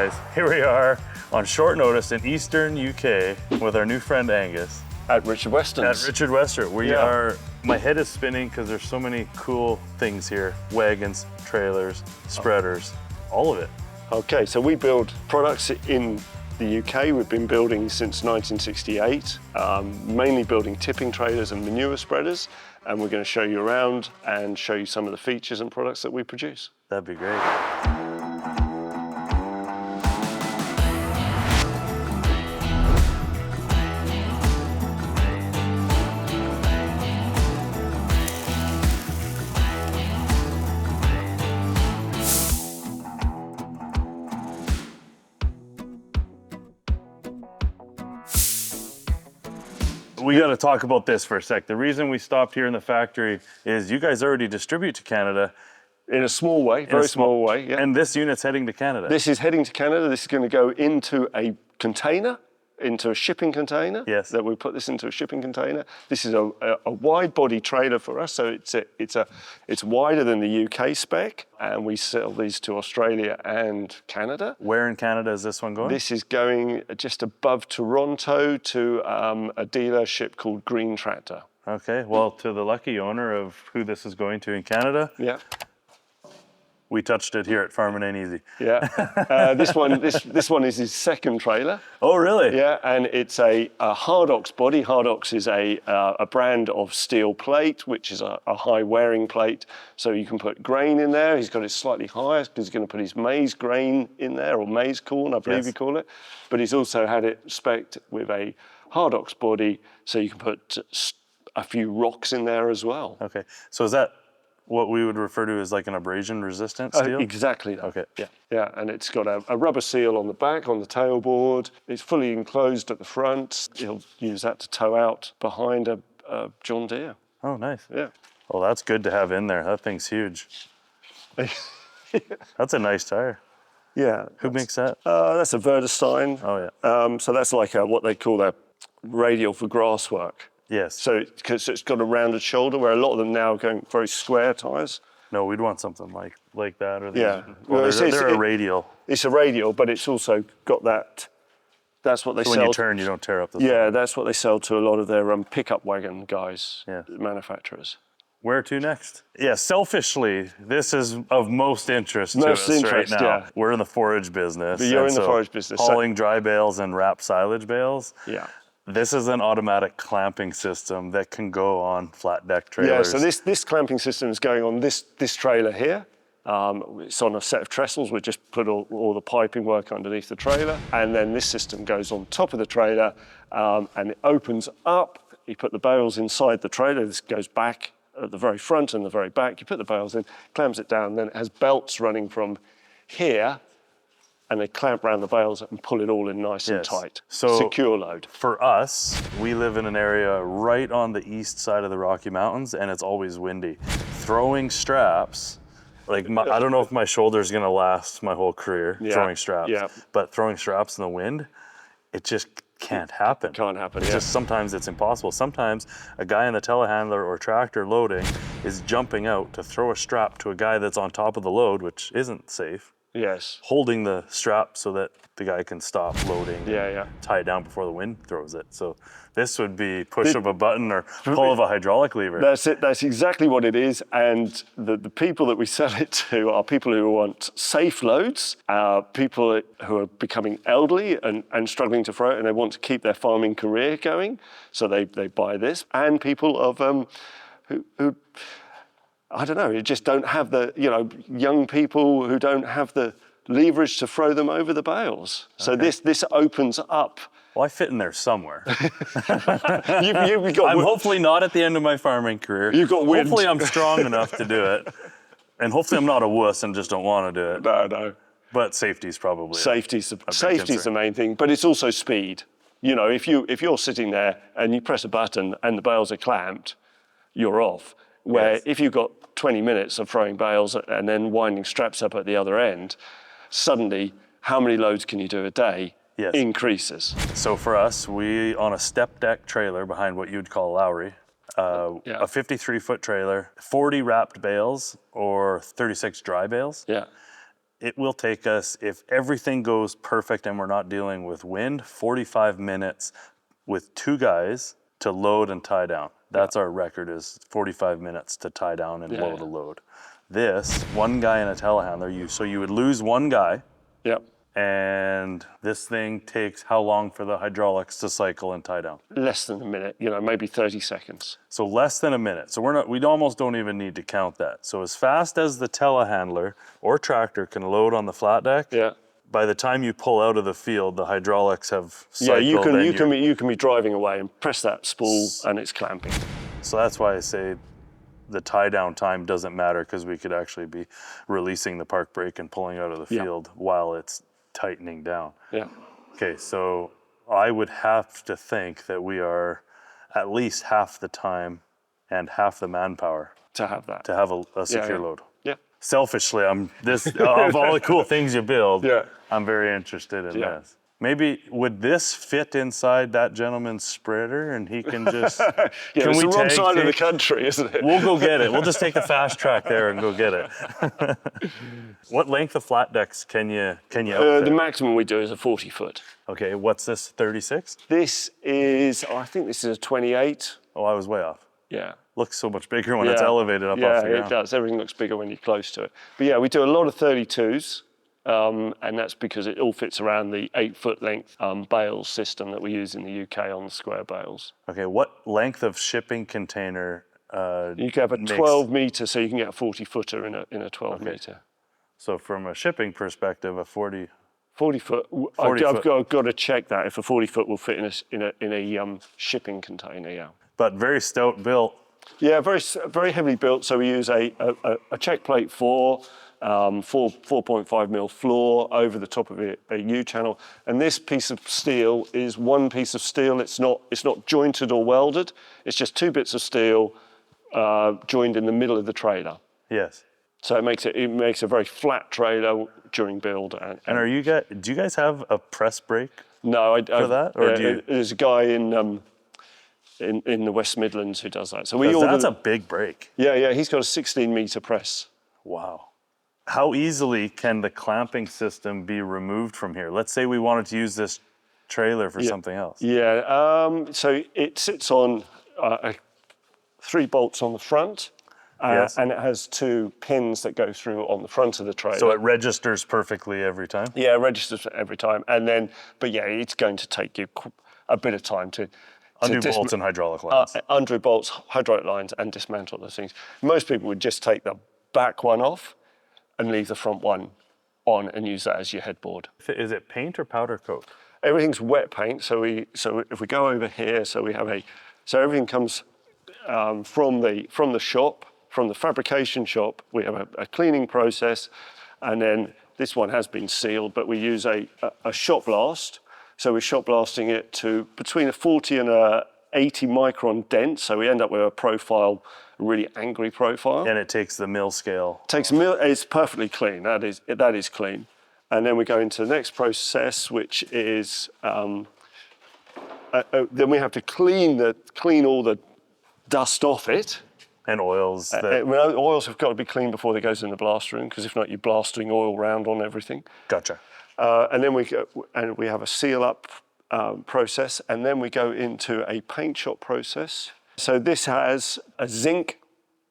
guys, here we are on short notice in Eastern UK with our new friend Angus. At Richard Weston's. At Richard Western. We are, my head is spinning because there's so many cool things here. Wagons, trailers, spreaders, all of it. Okay, so we build products in the UK. We've been building since 1968, mainly building tipping trailers and manure spreaders. And we're going to show you around and show you some of the features and products that we produce. That'd be great. We got to talk about this for a sec. The reason we stopped here in the factory is you guys already distribute to Canada. In a small way, very small way, yeah. And this unit's heading to Canada. This is heading to Canada. This is going to go into a container, into a shipping container. Yes. That we put this into a shipping container. This is a wide body trailer for us, so it's wider than the UK spec, and we sell these to Australia and Canada. Where in Canada is this one going? This is going just above Toronto to a dealership called Green Tractor. Okay, well, to the lucky owner of who this is going to in Canada. Yeah. We touched it here at Farmin' Ain't Easy. Yeah, this one is his second trailer. Oh, really? Yeah, and it's a Hardox body. Hardox is a brand of steel plate, which is a high wearing plate. So you can put grain in there. He's got it slightly higher because he's going to put his maize grain in there, or maize corn, I believe you call it. But he's also had it spec'd with a Hardox body, so you can put a few rocks in there as well. Okay, so is that what we would refer to as like an abrasion resistant steel? Exactly that. Okay. Yeah, and it's got a rubber seal on the back, on the tailboard. It's fully enclosed at the front. He'll use that to tow out behind a John Deere. Oh, nice. Yeah. Well, that's good to have in there. That thing's huge. That's a nice tire. Yeah. Who makes that? That's a Vertestein. Oh, yeah. So that's like what they call a radial for grass work. Yes. So it's got a rounded shoulder, where a lot of them now are going very square tires. No, we'd want something like that. Or these, Yeah. well, they're a radial. It's a radial, but it's also got that. That's what they sell. When you turn, you don't tear up the Yeah, that's what they sell to a lot of their pickup wagon guys, manufacturers. Where to next? Yeah, selfishly, this is of most interest to us right now. Yeah. We're in the forage business. But you're in the forage business. Hauling dry bales and wrapped silage bales. Yeah. This is an automatic clamping system that can go on flat deck trailers. Yeah, so this clamping system is going on this trailer here. It's on a set of trestles. We just put all the piping work underneath the trailer. And then this system goes on top of the trailer and it opens up. You put the bales inside the trailer. This goes back at the very front and the very back. You put the bales in, clamps it down, then it has belts running from here, and they clamp around the bales and pull it all in nice and tight. So secure load. For us, we live in an area right on the east side of the Rocky Mountains, and it's always windy. Throwing straps, like I don't know if my shoulder's gonna last my whole career throwing straps, but throwing straps in the wind, it just can't happen. It can't happen, Just sometimes it's impossible. Sometimes a guy in the telehandler or tractor loading is jumping out to throw a strap to a guy that's on top of the load, which isn't safe. Yes. Holding the strap so that the guy can stop loading and tie it down before the wind throws it. So this would be push of a button or pull of a hydraulic lever. That's it. That's exactly what it is. And the people that we sell it to are people who want safe loads, people who are becoming elderly and struggling to throw it, and they want to keep their farming career going. So they buy this. And people of who I don't know, you just don't have the, young people who don't have the leverage to throw them over the bales. So this opens up. Well, I fit in there somewhere. You've got I'm hopefully not at the end of my farming career. You've got wind. Hopefully I'm strong enough to do it. And hopefully I'm not a wuss and just don't want to do it. No. But safety's probably Safety's the main thing, but it's also speed. If you're sitting there and you press a button and the bales are clamped, you're off. Where if you've got 20 minutes of throwing bales and then winding straps up at the other end, suddenly how many loads can you do a day increases. So for us, we on a step deck trailer behind what you'd call a Lowry, a 53-foot trailer, 40 wrapped bales or 36 dry bales. Yeah. it will take us, if everything goes perfect and we're not dealing with wind, 45 minutes with 2 guys to load and tie down. That's our record, is 45 minutes to tie down and load a load. This, 1 guy and a telehandler, so you would lose 1 guy. Yep. And this thing takes how long for the hydraulics to cycle and tie down? Less than a minute, maybe 30 seconds. So less than a minute. So we almost don't even need to count that. So as fast as the telehandler or tractor can load on the flat deck, by the time you pull out of the field, the hydraulics have cycled. Yeah, you can be driving away and press that spool and it's clamping. So that's why I say the tie down time doesn't matter, because we could actually be releasing the park brake and pulling out of the field while it's tightening down. Yeah. Okay, so I would have to think that we are at least half the time and half the manpower to have that. To have a secure load. Yeah. Selfishly, of all the cool things you build, I'm very interested in this. Maybe would this fit inside that gentleman's spreader, and he can just it's the wrong side of the country, isn't it? We'll go get it. We'll just take the fast track there and go get it. What length of flat decks can you outfit? The maximum we do is a 40-foot. Okay, what's this, 36? This is, I think this is a 28. Oh, I was way off. Yeah. Looks so much bigger when it's elevated up off the ground. Yeah, it does. Everything looks bigger when you're close to it. But yeah, we do a lot of 32s. And that's because it all fits around the 8-foot length bale system that we use in the UK on the square bales. Okay, what length of shipping container you can have a 12 metre, so you can get a 40-footer in a 12 metre. So from a shipping perspective, a 40 foot. I've got to check that if a 40-foot will fit in a shipping container. Yeah. But very stout built. Yeah, very heavily built. So we use a check plate 4.5 mil floor over the top of it, a U-channel. And this piece of steel is one piece of steel. It's not jointed or welded. It's just 2 bits of steel joined in the middle of the trailer. Yes. So it makes a very flat trailer during build. And do you guys have a press brake? No, for that, or there's a guy in the West Midlands who does that. So that's a big brake. Yeah, he's got a 16-meter press. Wow. How easily can the clamping system be removed from here? Let's say we wanted to use this trailer for something else. Yeah, so it sits on 3 bolts on the front, and it has 2 pins that go through on the front of the trailer. So it registers perfectly every time? Yeah, it registers every time. And then, it's going to take you a bit of time to undo bolts and hydraulic lines. Undo bolts, hydraulic lines, and dismantle those things. Most people would just take the back one off and leave the front one on and use that as your headboard. Is it paint or powder coat? Everything's wet paint. So if we go over here, so everything comes from the shop, from the fabrication shop. We have a cleaning process, and then this one has been sealed, but we use a shot blast. So we're shot blasting it to between a 40 and a 80 micron dent. So we end up with a profile, a really angry profile. And it takes the mill scale. It's perfectly clean. That is clean. And then we go into the next process, which is then we have to clean all the dust off it. And oils. Oils have got to be cleaned before they goes in the blast room, because if not, you're blasting oil round on everything. Gotcha. And then we have a seal up process, and then we go into a paint shop process. So this has a zinc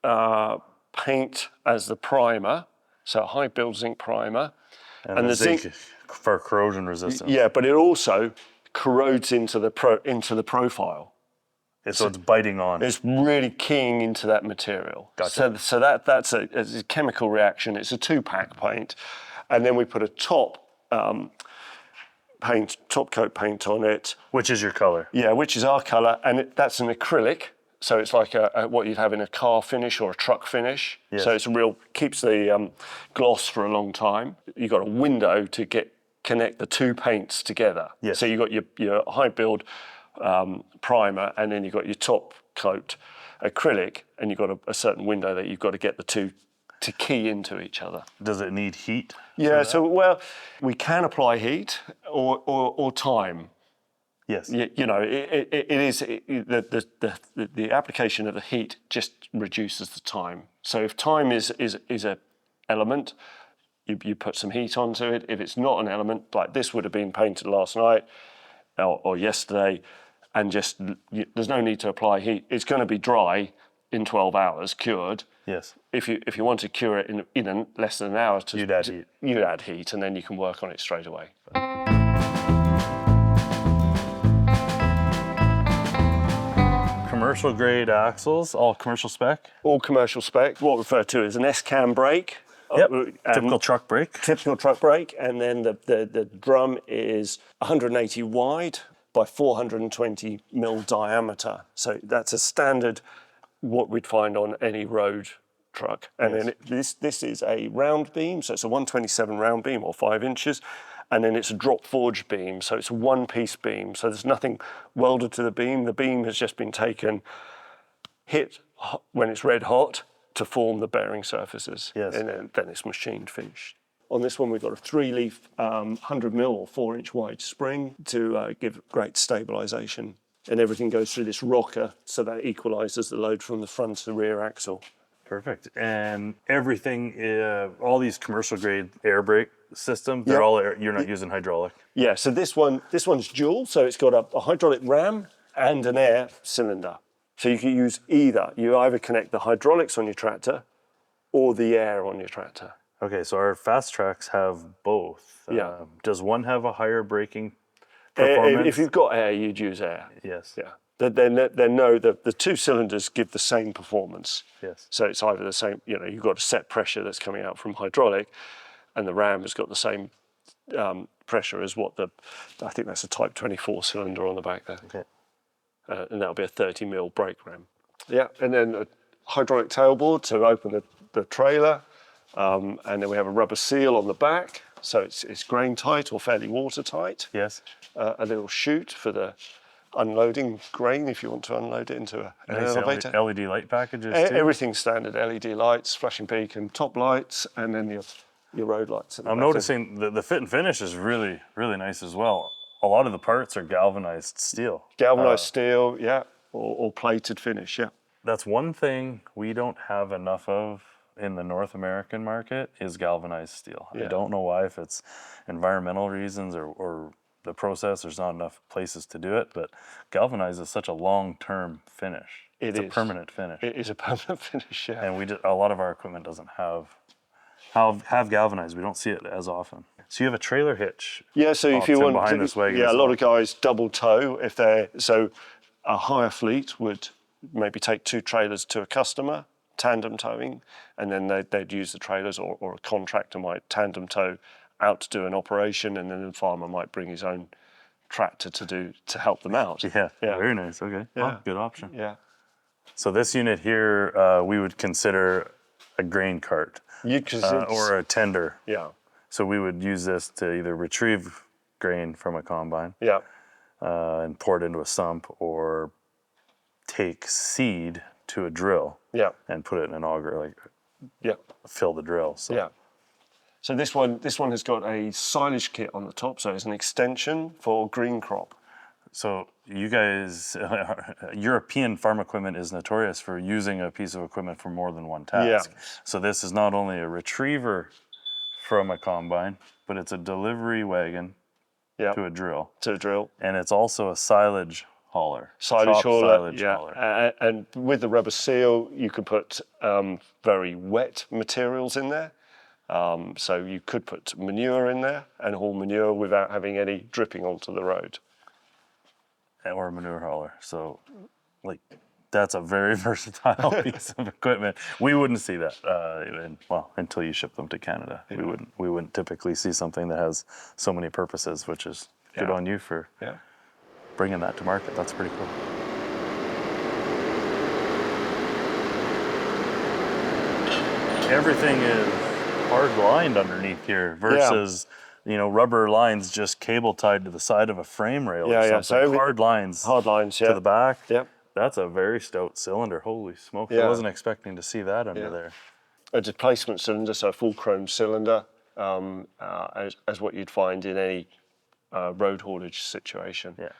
paint as the primer, so a high build zinc primer, and the zinc for corrosion resistance. Yeah, but it also corrodes into the profile. So it's biting on. It's really keying into that material. Gotcha. So that's a chemical reaction. It's a 2-pack paint, and then we put a top coat paint on it. Which is your color? Yeah, which is our color, and that's an acrylic. So it's like what you'd have in a car finish or a truck finish. Yes. So it's keeps the gloss for a long time. You've got a window to connect the 2 paints together. Yes. So you've got your high build primer, and then you've got your top coat acrylic, and you've got a certain window that you've got to get the 2 to key into each other. Does it need heat? Yeah, we can apply heat or time. Yes. It is the application of the heat just reduces the time. So if time is an element, you put some heat onto it. If it's not an element, like this would have been painted last night or yesterday, and just there's no need to apply heat. It's going to be dry in 12 hours, cured. Yes. If you want to cure it in less than an hour, You'd add heat. You'd add heat, and then you can work on it straight away. Commercial grade axles, all commercial spec. All commercial spec. What we refer to as an S-cam brake. Yep. Typical truck brake. Typical truck brake, and then the drum is 180 wide by 420 mil diameter. So that's a standard, what we'd find on any road truck. And then this is a round beam, so it's a 127 round beam or 5 inches. And then it's a drop forged beam, so it's a one-piece beam. So there's nothing welded to the beam. The beam has just been taken, hit when it's red hot to form the bearing surfaces. Yes. And then it's machined, finished. On this one, we've got a 3-leaf 100 mil or 4-inch wide spring to give great stabilisation. And everything goes through this rocker, so that equalises the load from the front to the rear axle. Perfect. And everything, all these commercial grade air brake systems, they're all air, you're not using hydraulic. Yeah, so this one's dual, so it's got a hydraulic ram and an air cylinder. So you can use either. You either connect the hydraulics on your tractor or the air on your tractor. Okay, so our fast tracks have both. Yeah. Does one have a higher braking performance? If you've got air, you'd use air. Yes. Yeah. The 2 cylinders give the same performance. Yes. So it's either the same, you've got a set pressure that's coming out from hydraulic, and the ram has got the same pressure as I think that's a Type 24 cylinder on the back there. Okay. And that'll be a 30 mil brake ram. Yeah, and then a hydraulic tailboard to open the trailer, and then we have a rubber seal on the back, so it's grain tight or fairly watertight. Yes. A little chute for the unloading grain if you want to unload it into an elevator. LED light packages too? Everything's standard, LED lights, flashing beacon, top lights, and then your road lights. I'm noticing the fit and finish is really, really nice as well. A lot of the parts are galvanized steel. Galvanized steel, yeah, or plated finish, yeah. That's one thing we don't have enough of in the North American market is galvanized steel. Yeah. I don't know why, if it's environmental reasons or the process, there's not enough places to do it, but galvanized is such a long-term finish. It's a permanent finish. It is a permanent finish, yeah. And a lot of our equipment doesn't have galvanized. We don't see it as often. So you have a trailer hitch. Yeah, so if you want behind this wagon. Yeah, a lot of guys double tow so a hire fleet would maybe take 2 trailers to a customer, tandem towing, and then they'd use the trailers, or a contractor might tandem tow out to do an operation, and then the farmer might bring his own tractor to help them out. Yeah, very nice. Okay, Yeah. well, good option. Yeah. So this unit here, we would consider a grain cart or a tender. Yeah. So we would use this to either retrieve grain from a combine, Yeah. And pour it into a sump, or take seed to a drill, Yeah. and put it in an auger, Yeah. fill the drill. So. Yeah. So this one has got a silage kit on the top, so it's an extension for green crop. So you guys, European farm equipment is notorious for using a piece of equipment for more than one task. Yeah. So this is not only a retriever from a combine, but it's a delivery wagon to a drill. To a drill. And it's also a silage hauler. Silage hauler, hauler. And with the rubber seal, you could put very wet materials in there. So you could put manure in there and haul manure without having any dripping onto the road. Or a manure hauler. So, that's a very versatile piece of equipment. We wouldn't see that, until you ship them to Canada. Yeah. We wouldn't typically see something that has so many purposes, which is good on you for bringing that to market. That's pretty cool. Everything is hard lined underneath here versus rubber lines just cable tied to the side of a frame rail or something. So hard lines to the back. Yep. That's a very stout cylinder. Holy smokes. I wasn't expecting to see that under there. A displacement cylinder, so a full chrome cylinder, as what you'd find in any road haulage situation. Yeah.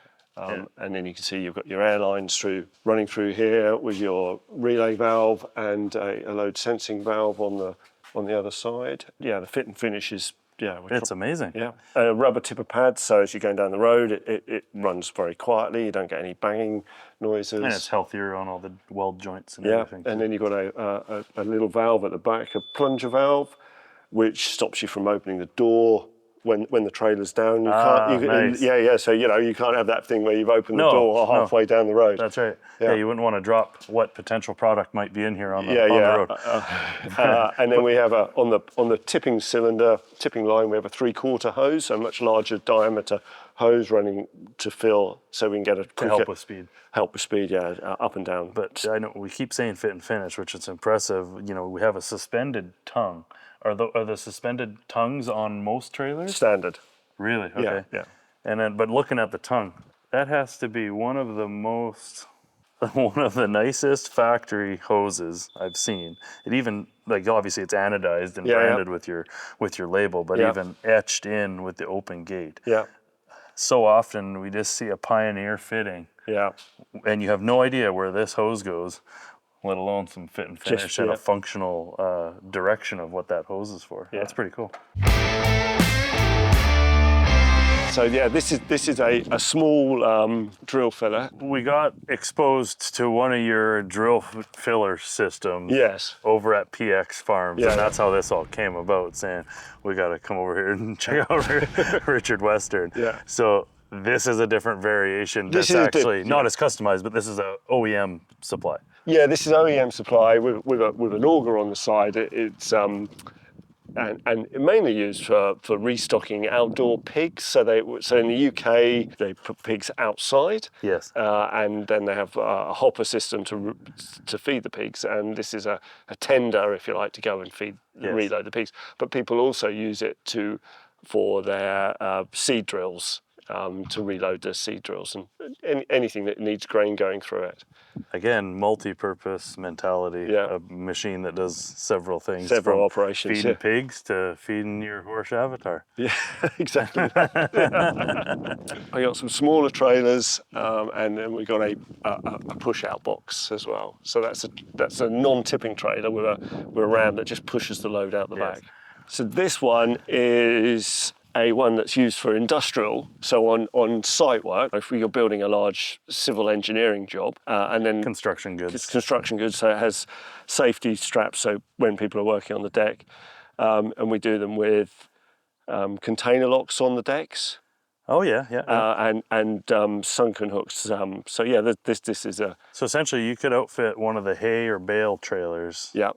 And then you can see you've got your air lines running through here with your relay valve and a load sensing valve on on the other side. Yeah, the fit and finish is, It's amazing. Yeah, rubber tipper pads, so as you're going down the road, it runs very quietly. You don't get any banging noises. And it's healthier on all the weld joints and yeah, everything. and then you've got a little valve at the back, a plunger valve, which stops you from opening the door when the trailer's down. You Nice. So you can't have that thing where you've opened the door halfway down the road. That's right. Yeah, you wouldn't want to drop what potential product might be in here on the road. And then we have on the tipping line, we have a 3/4 hose, a much larger diameter hose running to fill, so we can get a quicker, To help with speed. Help with speed, up and down. But I know we keep saying fit and finish, which is impressive. We have a suspended tongue. Are the suspended tongues on most trailers? Standard. Really? Okay. Yeah. And then, but looking at the tongue, that has to be one of the nicest factory hoses I've seen. It even, like, obviously it's anodized and branded with your label, but even etched in with the open gate. Yeah. So often we just see a Pioneer fitting. Yeah. And you have no idea where this hose goes, let alone some fit and finish and a functional direction of what that hose is for. Yeah. That's pretty cool. So this is a small drill filler. We got exposed to one of your drill filler systems over at PX Farms, and that's how this all came about, saying we got to come over here and check out Richard Western. Yeah. So this is a different variation. This is actually not as customized, but this is a OEM supply. Yeah, this is OEM supply with an auger on the side. It's and mainly used for restocking outdoor pigs. So in the UK they put pigs outside. Yes. And then they have a hopper system to feed the pigs. And this is a tender, if you like, to go and reload the pigs. But people also use it for their seed drills. To reload the seed drills and anything that needs grain going through it. Again, multi-purpose mentality, a machine that does several things. Several operations. Feeding pigs to feeding your horse avatar. Yeah, exactly. I got some smaller trailers and then we got a push-out box as well. So that's a non-tipping trailer with a ram that just pushes the load out the back. So this one is a one that's used for industrial, so on site work. If you're building a large civil engineering job, and then construction goods. It's construction goods, so it has safety straps. So when people are working on the deck, and we do them with container locks on the decks. Oh yeah. And sunken hooks. So yeah, this is a. So essentially, you could outfit one of the hay or bale trailers. Yeah.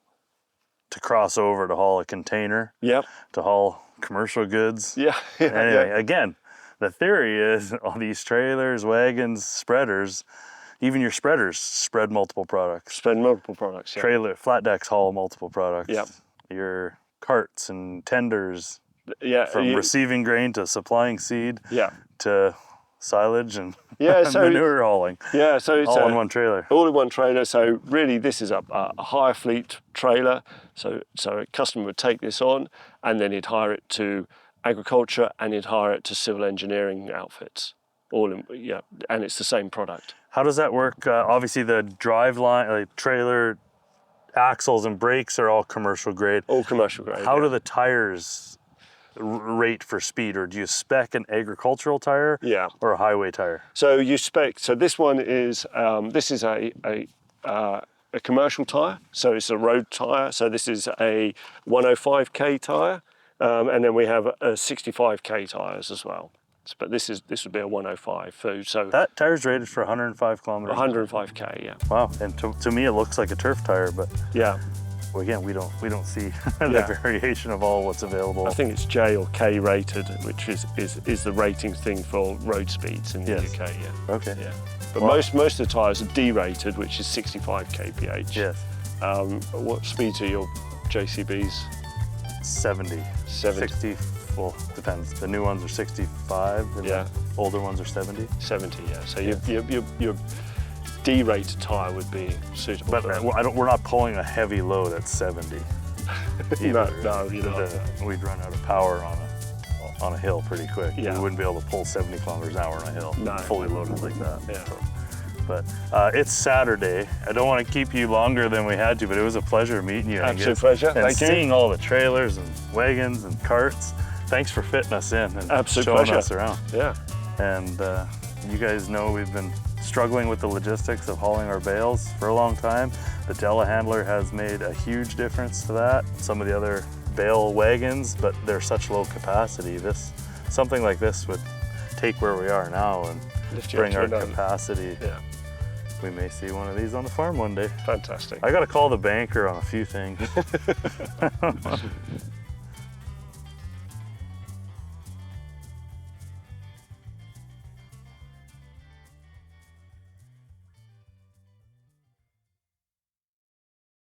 To cross over to haul a container. Yep. To haul commercial goods. Yeah. Anyway, again, the theory is all these trailers, wagons, spreaders, even your spreaders spread multiple products. Spread multiple products, yeah. Trailer, flat decks haul multiple products. Yep. Your carts and tenders. Yeah. From receiving grain to supplying seed. Yeah. To silage and so manure hauling. Yeah, so it's all in one trailer. All in one trailer. So really, this is a hire fleet trailer. So a customer would take this on, and then he'd hire it to agriculture, and he'd hire it to civil engineering outfits. All in, and it's the same product. How does that work? Obviously, the drive line, trailer axles and brakes are all commercial grade. All commercial grade. How do the tires rate for speed, or do you spec an agricultural tire or a highway tire? So you spec. So this one is a commercial tire. So it's a road tire. So this is a 105k tire, and then we have a 65k tires as well. But this would be a 105. So that tire's rated for 105 kilometers. 105k, yeah. Wow. And to me, it looks like a turf tire, but yeah. Well, again, we don't see the variation of all what's available. I think it's J or K rated, which is the rating thing for road speeds in the UK. Yeah. Okay. Yeah. But most of the tyres are D rated, which is 65 kph. Yes. What speeds are your JCBs? 70. 60. Well, depends. The new ones are 65. And the older ones are 70. 70. Yeah. So your D-rated tyre would be suitable. But we're not pulling a heavy load at 70. No, we'd run out of power on a hill pretty quick. Yeah. We wouldn't be able to pull 70 kilometers an hour on a hill fully loaded like that. Yeah. But it's Saturday. I don't want to keep you longer than we had to, but it was a pleasure meeting you. Absolute pleasure. And Thank you. seeing all the trailers and wagons and carts. Thanks for fitting us in and Absolute showing pleasure. us around. Yeah. And you guys know we've been struggling with the logistics of hauling our bales for a long time. The telehandler has made a huge difference to that. Some of the other bale wagons, but they're such low capacity. Something like this would take where we are now and bring our capacity. Yeah. We may see one of these on the farm one day. Fantastic. I got to call the banker on a few things.